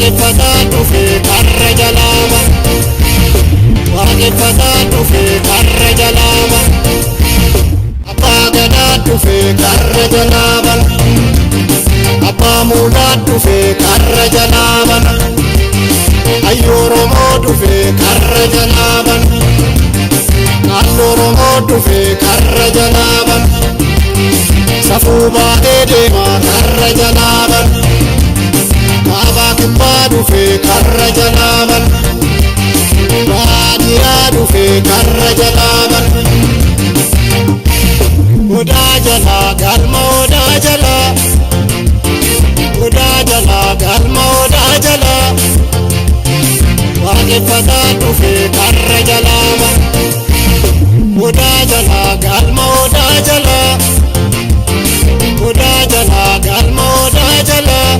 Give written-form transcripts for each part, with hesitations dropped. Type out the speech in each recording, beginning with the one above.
Waaqeffataatu fi karra jalaaba. Waaqeffataatu fi karra jalaaba. Abbaa gadaatu fi karra jalaaba. Abbaa muudhaatu fi karra jalaaba. Hayyuu Oromootu fi karra jalaaba. Naannoo Oromootu fi karra jalaaba. Safuu baatee deemaa karra jalaaba. Kaabaa kibbaa dhufee karra jalaaban. Baadiyyaa dhufee karra jalaaban. Odaa jalaa galma odaa jalaa. Odaa jalaa galma odaa jalaa. Waaqeffataa dhufee karra jalaaban. Odaa jalaa galma odaa jalaa. Odaa jalaa galma odaa jalaa.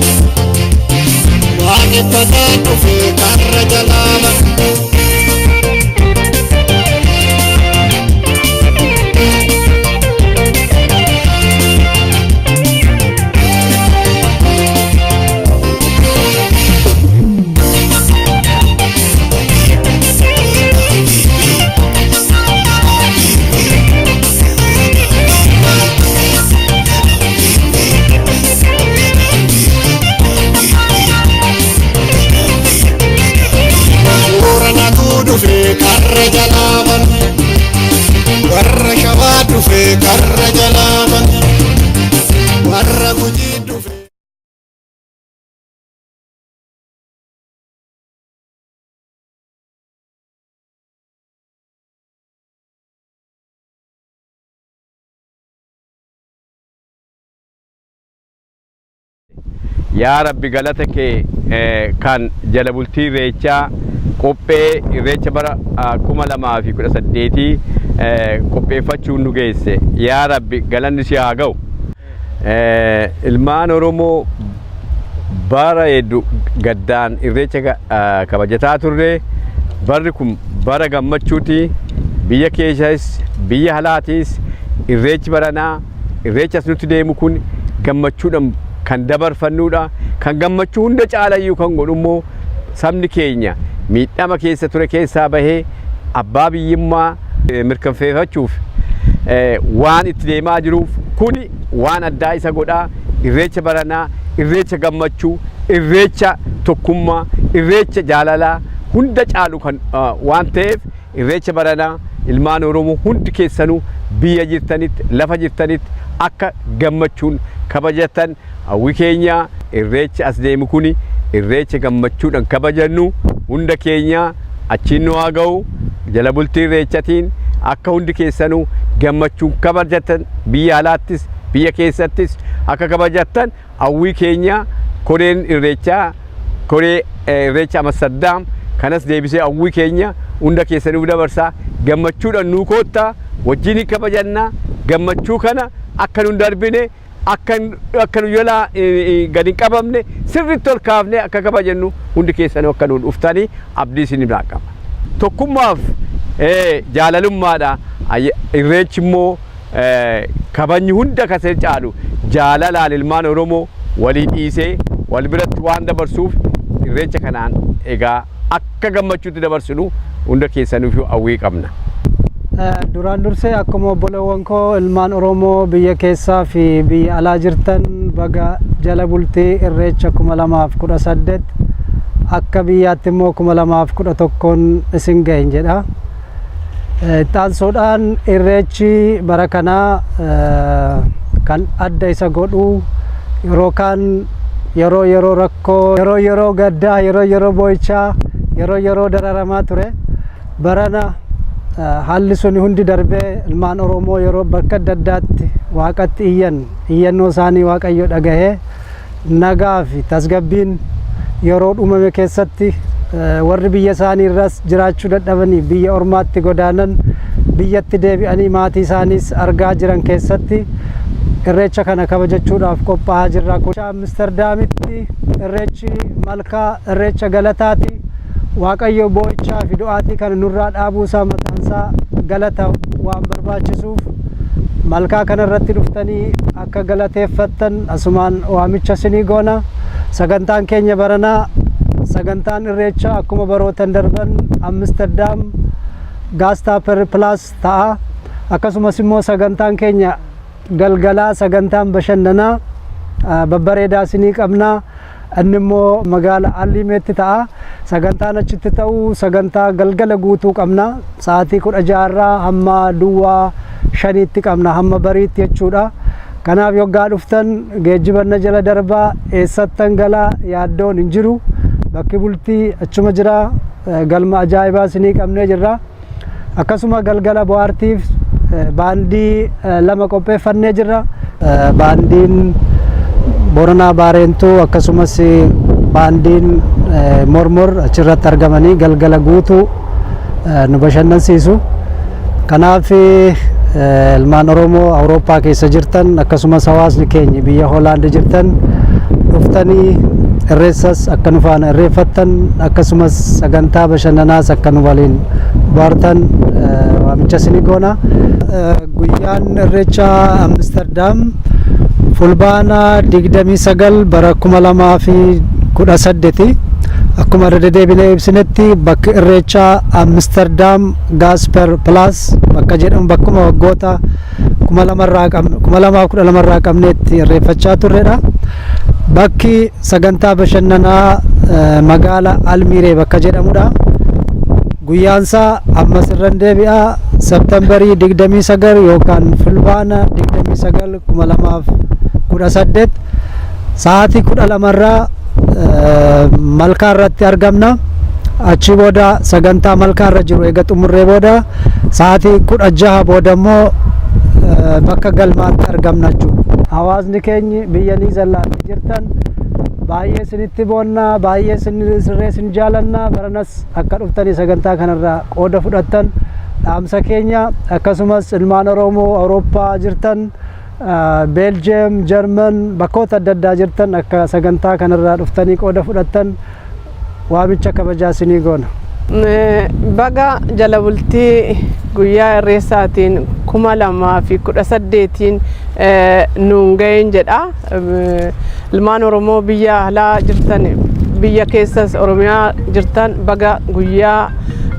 Waaqeffataatu fi karra jalaaba. Karra jalaaban. Warra Shawaa dhufee karra jalaaban. Warra Gujii dhufee. Yaa Rabbi galata kee kan jala bultii irreechaa qophee irreecha bara 2018 qopheeffachuun nu geesse. Yaa Rabbi galanni si haa ga'u. Ilmaan Oromoo bara hedduu gaddaan irreecha kabajataa turre. Barri kun bara gammachuuti. Biyya keessas biyya alaatis irreechi baranaa irreechas nuti deemu kun gammachuudhaan kan dabarfannuudha. Kan gammachuu hunda caalayyuu kan godhu immoo sabni keenya miidhama keessa ture keessaa bahee abbaa biyyummaa mirkaneeffachuuf waan itti deemaa jiruuf kuni waan addaa isa godhaa. Irreecha baranaa, irreecha gammachuu, irreecha tokkummaa, irreecha jaalalaa hunda caalu kan waan ta'eef irreecha baranaa ilmaan Oromoo hundi keessanuu biyya jirtanitti lafa jirtanitti akka gammachuun kabajatan hawwi keenya. Irreechi as deemu kuni irreecha gammachuudhaan kabajannu hunda keenya achiin nu haa ga'u. Jala bultii irreechatiin akka hundi keessanuu gammachuun kabajatan biyya alaattis biyya keessattis akka kabajatan hawwi keenya. Koreen irreechaa koree irreecha Amassaddaam kanas deebisee hawwi keenya hunda keessanuu dabarsaa gammachuudhaan nu koottaa wajjin kabajannaa. Gammachuu kana akka nu darbine akka nu yola gadi qabamne sirriitti ol kaafne akka kabajannu hundi keessanuu akka nu dhuftanii abdii isin qaba. Tokkummaaf jaalalummaadha. Irreechi immoo kabajni hunda kasee caalu jaalalaan ilmaan Oromoo walii dhiisee wal biratti waan dabarsuuf irreecha kanaan egaa akka gammachuutti dabarsinu hunda keessanuuf hawwii qabna. Duraan dursee akkuma obboleewwan koo ilmaan Oromoo biyya keessaa fi biyya alaa jirtan baga jala bultii irreecha 2018 akka biyyaatti immoo 2011 isin gahin jedha. Taansoodhaan irreechi bara kanaa kan adda isa godhu yeroo rakkoo yeroo gaddaa yeroo boo'ichaa yeroo dararamaa ture. Barana haalli sun hundi darbee ilmaan Oromoo yeroo bakka adda addaatti waaqatti iyyannoo isaanii Waaqayyo dhagahee nagaa fi tasgabbiin yeroo dhumame keessatti warri biyya isaanii irras jiraachuu dadhabanii biyya ormaatti godaanan biyyatti deebi'anii maatii isaaniis argaa jiran keessatti irreecha kana kabajachuudhaaf qophaa'aa jirra. Amsterdamitti irreechi malkaa irreecha galataati. Waaqayyo boo'ichaa fi du'aatii kana nurraa dhaabuu isaa mataan isaa galata waan barbaachisuuf malkaa kana irratti dhuftanii akka galateeffattan asumaan waamicha isinii goona. Sagantaan keenya baranaa sagantaan irreecha akkuma barootan darban Amsterdam Gastapper Plus ta'a. Akkasumas immoo sagantaan keenya galgalaa sagantaan bashannanaa babbareedaa isinii qabna. Inni immoo magaala Alliimeetti ta'a. Sagantaan achitti ta'u sagantaa galgala guutuu qabna. Sa'aatii 16 irraa hamma duwwaa 5tti qabna, hamma bariitti jechuudha. Kanaaf yoggaa dhuftan geejjibanna jala darbaa, eessattan galaa yaaddoon hin jiru. Bakki bultii achuma jira. Galma ajaa'ibaa isinii qabnee jirra. Akkasuma galgala bohaartiif baandii 2 qopheeffannee jirra. Baandiin Boranaa Baarentuu akkasumas baandiin Mormor achirratti argamanii galgala guutuu nu bashannansiisu. Kanaaf ilmaan Oromoo Awurooppaa keessa jirtan akkasumas hawaasni keenya biyya Hoolaand jirtan dhuftanii irreessas akka nu faana irreeffattan akkasumas sagantaa bashannanaas akka nu waliin bohaartan waamicha isinii goona. Guyyaan irreechaa Amsterdam fulbaana 29 bara 2018 akkuma deddeebinee ibsinetti bakki irreechaa Amsterdam Gastapper Plus bakka jedhamu bakkuma waggoota 2012 irraa qabneetti irreeffachaa turredha. Bakki sagantaa bashannanaa magaala Almiiree bakka jedhamudha. Guyyaansaa ammas irra deebi'a Septembarii 29 yookaan fulbaana 29 2018 sa'aatii 12 irraa malkaa irratti argamna. Achi booda sagantaa malkaa irra jiru eega xumurree booda sa'aatii 16 booda immoo bakka galmaatti argamna jechuudha. Hawaasni keenya biyya Niizerlaandii jirtan baay'ee isinitti boonna, baay'ee isin jaalanna. Baranas akka dhuftanii sagantaa kanarraa qooda fudhattan dhaamsa keenya. Akkasumas ilmaan Oromoo Awurooppaa jirtan Belgium, German bakkoota adda addaa jirtan akka sagantaa kanarraa dhuftanii qooda fudhattan waamicha kabajaa isinii goona. Baga jala bultii guyyaa irreessaatiin 2018 nuun ga'een jedha. Ilmaan Oromoo biyya alaa jirtan, biyya keessas Oromiyaa jirtan baga guyyaa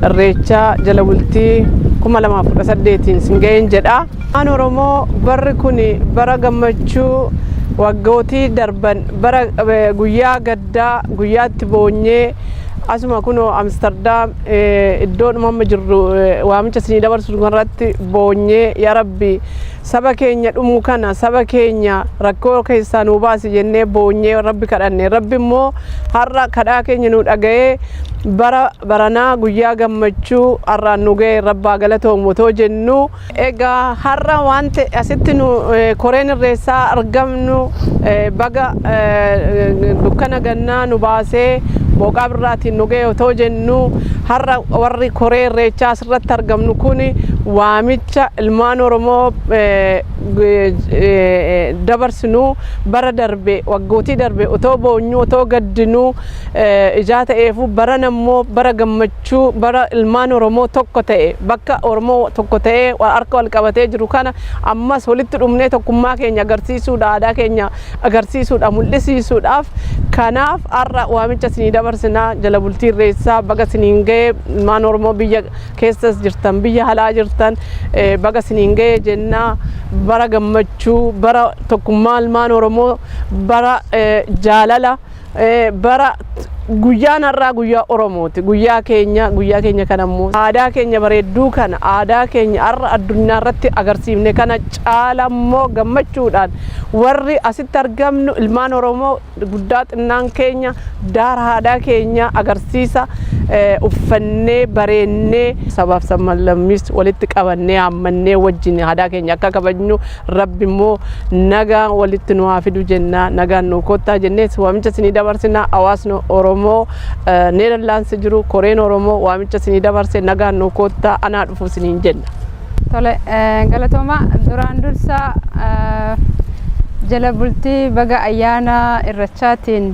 irreechaa jala bultii 2018 sin ga'een jedha. Ilmaan Oromoo barri kun bara gammachuu waggootii darban, bara guyyaa gaddaa, guyyaatti boonyee asuma kuno Amsterdam iddoon amma jirru waamicha isinii dabarsu irratti boonyee yaa Rabbi saba keenya dhumu kana saba keenya rakkoo keessaa nu baasi jennee boonyee Rabbi kadhanne. Rabbi immoo har'a kadhaa keenya nu dhaga'ee baranaa guyyaa gammachuu har'aan nu ga'e Rabbaa galatoomu too jennu. Egaa har'a wanta asitti nu koreen irreessaa argamnu baga dukkana gannaa nu baasee booqaa birraatiin nu ga'e otoo jennu har'a warri koree irreechaa asirratti argamnu kun waamicha ilmaan Oromoo dabarsinu bara darbe waggootii darbe otoo boonyu otoo gaddinu ijaa ta'eefu bara ammoo bara gammachuu bara ilmaan Oromoo tokko ta'e bakka Oromoo tokko ta'e harka wal qabatee jiru kana ammas walitti dhumnee tokkummaa keenya agarsiisuudha, aadaa keenya agarsiisuudha, mul'isiisuudhaaf. Kanaaf har'a waamicha isinii dabarsinaa jala bultii irreessaa baga isiniin ga'e ilmaan Oromoo biyya keessas jirtan biyya alaa jirtan baga isiniin ga'e jennaa. Bara gammachuu, bara tokkummaa ilmaan Oromoo, bara jaalala, bara guyyaan har'aa guyyaa Oromooti. Guyyaa keenya kana immoo aadaa keenya bareedduu kana aadaa keenya har'a addunyaa irratti agarsiifne kana caala immoo gammachuudhaan warri asitti argamnu ilmaan Oromoo guddaa xinnaan keenya daara aadaa keenya agarsiisa uffannee bareennee sabaaf sablammis walitti qabannee hammannee wajjin aadaa keenya akka kabajnu Rabbi immoo nagaa walitti nu haa fidu jenna. Nagaan nu kottaa jennee waamicha isinii dabarsinaa. Hawaasni Oromoo Neerlaandis jiru koreen Oromoo waamicha isinii dabarse nagaan nu kottaa anaa dhufu isiniin jenna. Tole galatooma duraan dursa jala bultii baga ayyaana irreechaatiin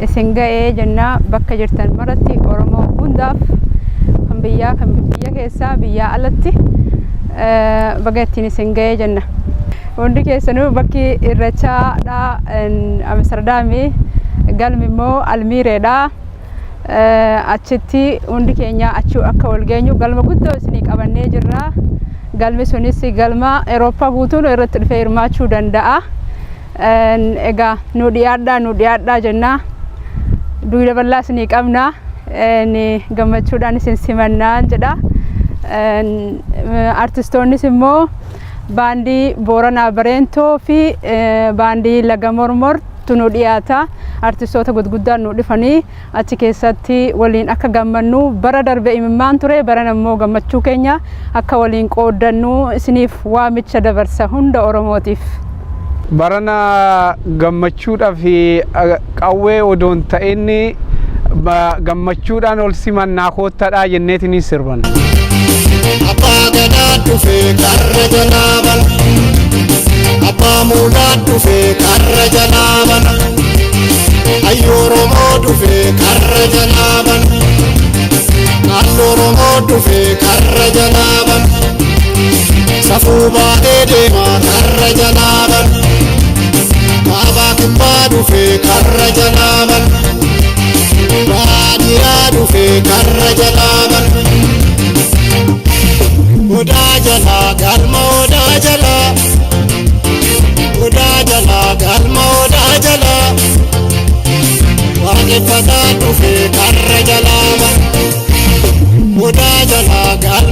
isin ga'ee jenna. Bakka jirtan maratti Oromoo hundaaf kan biyya keessaa biyya alatti baga ittiin isin ga'ee jenna. Hundi keessanuu bakki irreechaadha Amsterdamii galmi immoo Almiireedha. achitti hundi keenya achii akka wal geenyu galma guddoo isinii qabannee jirra. Galmi sunis galma Awurooppaa guutuun irratti dhufee hirmaachuu danda'a. Egaa nu dhiyaadhaa jenna. Duula bal'aa isinii qabna. Gammachuudhaan isin simannaa jedha. Artistoonnis immoo baandii Booranaa Bareentoo fi baandii Laga Mormortu nu dhiyaata. Artistoota gudguddaan nu dhufanii achi keessatti waliin akka gammannu bara darbe imimmaan ture bara ammoo gammachuu keenya akka waliin qooddannu isiniif waamicha dabarsa hunda Oromootiif. Barana gammachuudhaaf qawwee odoon ta'inni gammachuudhaan ol simannaa koottadhaa jenneetini sirban. Abbaa gadaa dhufee karra jalaa bana. Abbaa muulaa dhufee karra jalaa bana. Ayyoo Oromoo dhufee karra jalaa bana. Naannoo Oromoo dhufee karra jalaa bana. Safuu baatee deemaa karra jalaa bana. Baabaa kibbaa dhufee karra jalaa bana. Baadiyaa dhufee karra jalaa bana. Odaa jalaa galma odaa jalaa. Odaa jalaa galma odaa jalaa. Waaqeffataa dhufee karra jalaa bana. Odaa jalaa galma.